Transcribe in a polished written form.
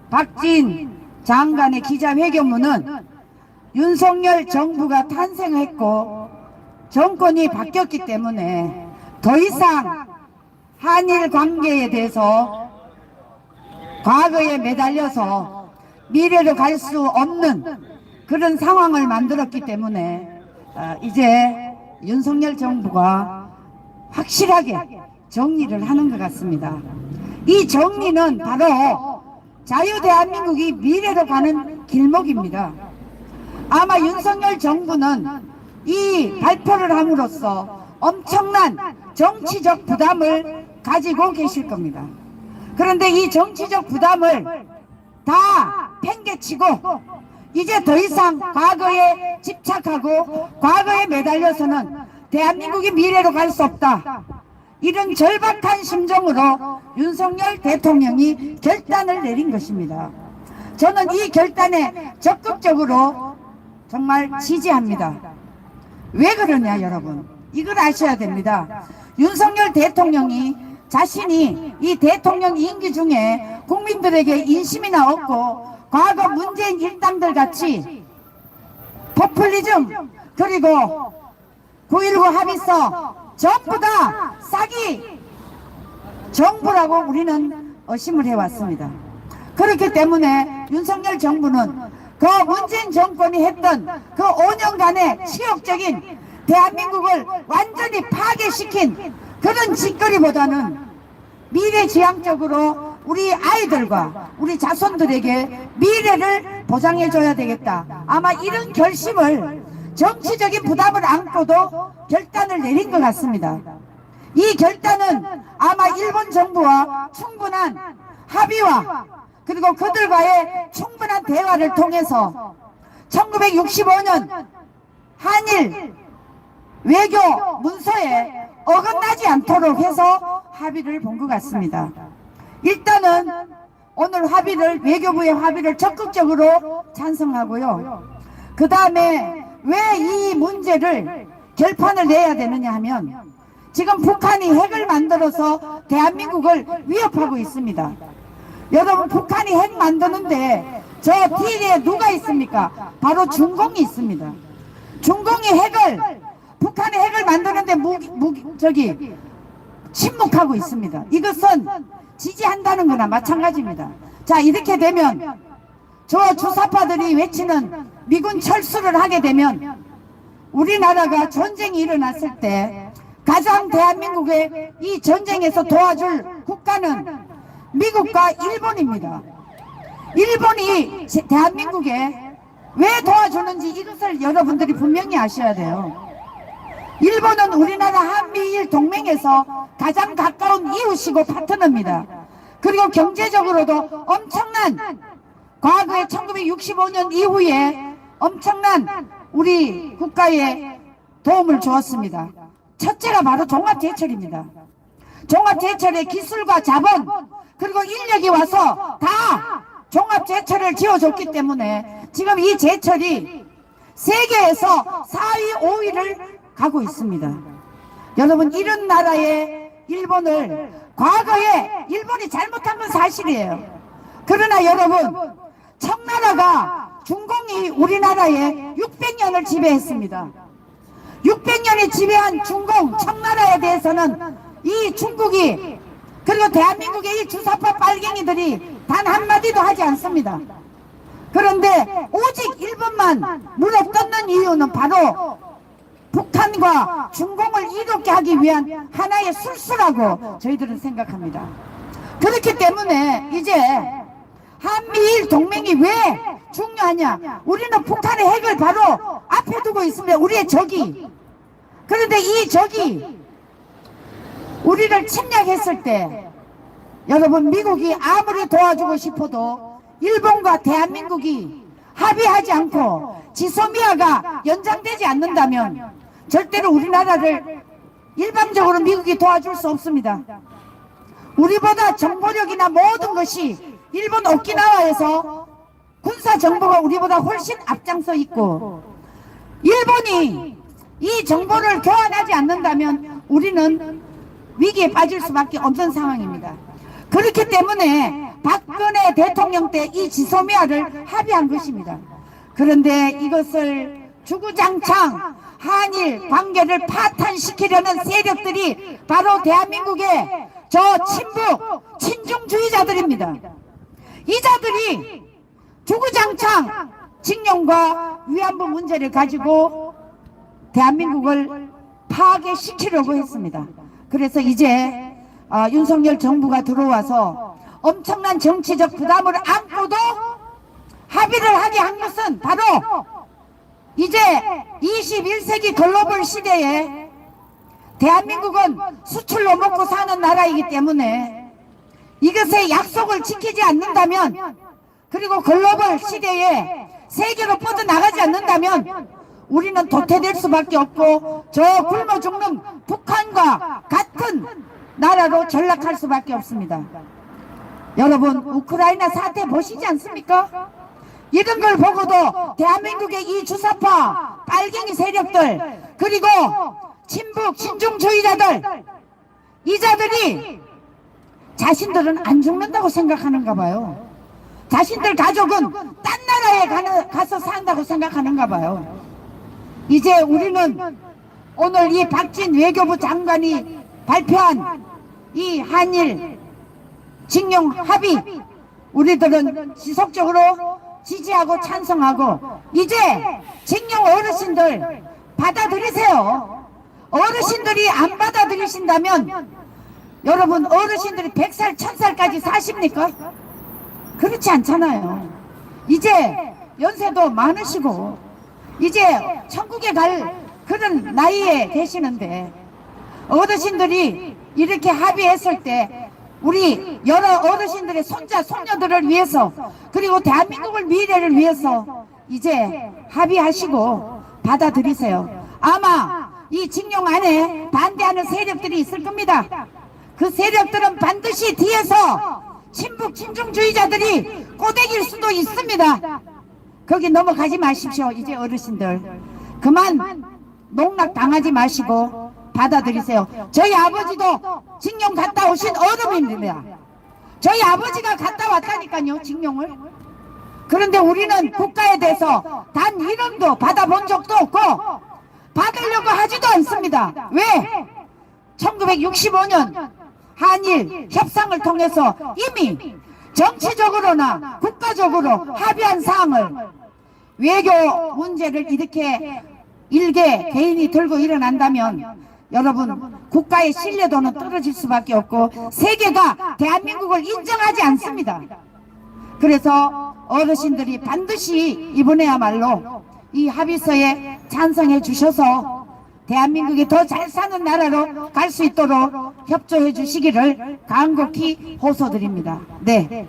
박진 장관의 기자회견문은 윤석열 정부가 탄생했고 정권이 바뀌었기 때문에 더 이상 한일 관계에 대해서 과거에 매달려서 미래로 갈 수 없는 그런 상황을 만들었기 때문에 이제 윤석열 정부가 확실하게 정리를 하는 것 같습니다. 이 정리는 바로 자유대한민국이 미래로 가는 길목입니다. 아마 윤석열 정부는 이 발표를 함으로써 엄청난 정치적 부담을 가지고 계실 겁니다. 그런데 이 정치적 부담을 다 팽개치고 이제 더 이상 과거에 집착하고 과거에 매달려서는 대한민국이 미래로 갈 수 없다. 이런 절박한 심정으로 윤석열 대통령이 결단을 내린 것입니다. 저는 이 결단에 적극적으로 정말 지지합니다. 왜 그러냐 여러분, 이걸 아셔야 됩니다. 윤석열 대통령이 자신이 이 대통령 임기 중에 국민들에게 인심이나 얻고 과거 문재인 일당들 같이 포퓰리즘 그리고 9.19 합의서 전부 다 사기 정부라고 우리는 의심을 해왔습니다. 그렇기 때문에 윤석열 정부는 그 문재인 정권이 했던 그 5년간의 치욕적인 대한민국을 완전히 파괴시킨 그런 짓거리보다는 미래지향적으로 우리 아이들과 우리 자손들에게 미래를 보장해줘야 되겠다. 아마 이런 결심을 정치적인 부담을 안고도 결단을 내린 것 같습니다. 이 결단은 아마 일본 정부와 충분한 합의와 그리고 그들과의 충분한 대화를 통해서 1965년 한일 외교 문서에 어긋나지 않도록 해서 합의를 본 것 같습니다. 일단은 오늘 합의를 외교부의 합의를 적극적으로 찬성하고요. 그 다음에 왜 이 문제를 결판을 내야 되느냐 하면 지금 북한이 핵을 만들어서 대한민국을 위협하고 있습니다. 여러분, 북한이 핵 만드는데 저 뒤에 누가 있습니까? 바로 중공이 있습니다. 중공이 북한이 핵을 만드는데 침묵하고 있습니다. 이것은 지지한다는 거나 마찬가지입니다. 자, 이렇게 되면 저 주사파들이 외치는 미군 철수를 하게 되면 우리나라가 전쟁이 일어났을 때 가장 대한민국의 이 전쟁에서 도와줄 국가는 미국과 일본입니다. 일본이 대한민국에 왜 도와주는지 이것을 여러분들이 분명히 아셔야 돼요. 일본은 우리나라 한미일 동맹에서 가장 가까운 이웃이고 파트너입니다. 그리고 경제적으로도 엄청난 과거에 1965년 이후에 엄청난 우리 국가에 도움을 주었습니다. 첫째가 바로 종합제철입니다. 종합제철의 기술과 자본 그리고 인력이 와서 다 종합제철을 지어줬기 때문에 지금 이 제철이 세계에서 4위, 5위를 가고 있습니다. 여러분, 이런 나라의 일본을 과거에 일본이 잘못한 건 사실이에요. 그러나 여러분, 청나라가 중공이 우리나라에 600년을 지배했습니다. 600년이 지배한 중공 청나라에 대해서는 이 중국이 그리고 대한민국의 이 주사파 빨갱이들이 단 한마디도 하지 않습니다. 그런데 오직 일본만 물어뜯는 이유는 바로 북한과 중공을 이롭게 하기 위한 하나의 술수라고 저희들은 생각합니다. 그렇기 때문에 이제 한미일 동맹이 왜 중요하냐? 우리는 북한의 핵을 바로 앞에 두고 있습니다. 우리의 적이. 그런데 이 적이 우리를 침략했을 때 여러분, 미국이 아무리 도와주고 싶어도 일본과 대한민국이 합의하지 않고 지소미아가 연장되지 않는다면 절대로 우리나라를 일방적으로 미국이 도와줄 수 없습니다. 우리보다 정보력이나 모든 것이 일본 오키나와에서 군사 정보가 우리보다 훨씬 앞장서 있고 일본이 이 정보를 교환하지 않는다면 우리는 위기에 빠질 수밖에 없는 상황입니다. 그렇기 때문에 박근혜 대통령 때 이 지소미아를 합의한 것입니다. 그런데 이것을 주구장창 한일 관계를 파탄시키려는 세력들이 바로 대한민국의 저 친북 친중주의자들입니다. 이자들이 주구장창 징용과 위안부 문제를 가지고 대한민국을 파괴시키려고 했습니다. 그래서 이제 윤석열 정부가 들어와서 엄청난 정치적 부담을 안고도 합의를 하게 한 것은 바로 이제 21세기 글로벌 시대에 대한민국은 수출로 먹고 사는 나라이기 때문에 이것의 약속을 지키지 않는다면, 그리고 글로벌 시대에 세계로 뻗어나가지 않는다면 우리는 도태될 수밖에 없고 저 굶어 죽는 북한과 같은 나라로 전락할 수밖에 없습니다. 여러분, 우크라이나 사태 보시지 않습니까? 이런 걸 보고도 대한민국의 이 주사파 빨갱이 세력들, 그리고 친북 친중주의자들, 이자들이 자신들은 안 죽는다고 생각하는가 봐요. 자신들 가족은 딴 나라에 가서 산다고 생각하는가 봐요. 이제 우리는 오늘 이 박진 외교부 장관이 발표한 이 한일 징용 합의, 우리들은 지속적으로 지지하고 찬성하고, 이제 징용 어르신들 받아들이세요. 어르신들이 안 받아들이신다면 여러분, 어르신들이 100살 1000살까지 사십니까? 그렇지 않잖아요. 이제 연세도 많으시고 이제 천국에 갈 그런 나이에 계시는데, 어르신들이 이렇게 합의했을 때 우리 여러 어르신들의 손자 손녀들을 위해서, 그리고 대한민국을 미래를 위해서 이제 합의하시고 받아들이세요. 아마 이 징용 안에 반대하는 세력들이 있을 겁니다. 그 세력들은 반드시 뒤에서 친북 친중주의자들이 꼬대길 수도 있습니다. 거기 넘어가지 마십시오. 이제 어르신들 그만 농락 당하지 마시고 받아들이세요. 저희 아버지도 징용 갔다 오신 어른입니다. 저희 아버지가 갔다 왔다니까요, 징용을. 그런데 우리는 국가에 대해서 단 1원도 받아본 적도 없고 받으려고 하지도 않습니다. 왜? 1965년 한일 협상을 통해서 이미 정치적으로나 국가적으로 합의한 사항을, 외교 문제를 이렇게 일개 개인이 들고 일어난다면 여러분, 국가의 신뢰도는 떨어질 수밖에 없고 세계가 대한민국을 인정하지 않습니다. 그래서 어르신들이 반드시 이번에야말로 이 합의서에 찬성해 주셔서 대한민국이 더 잘 사는 나라로 갈 수 있도록 협조해 주시기를 간곡히 호소드립니다. 네.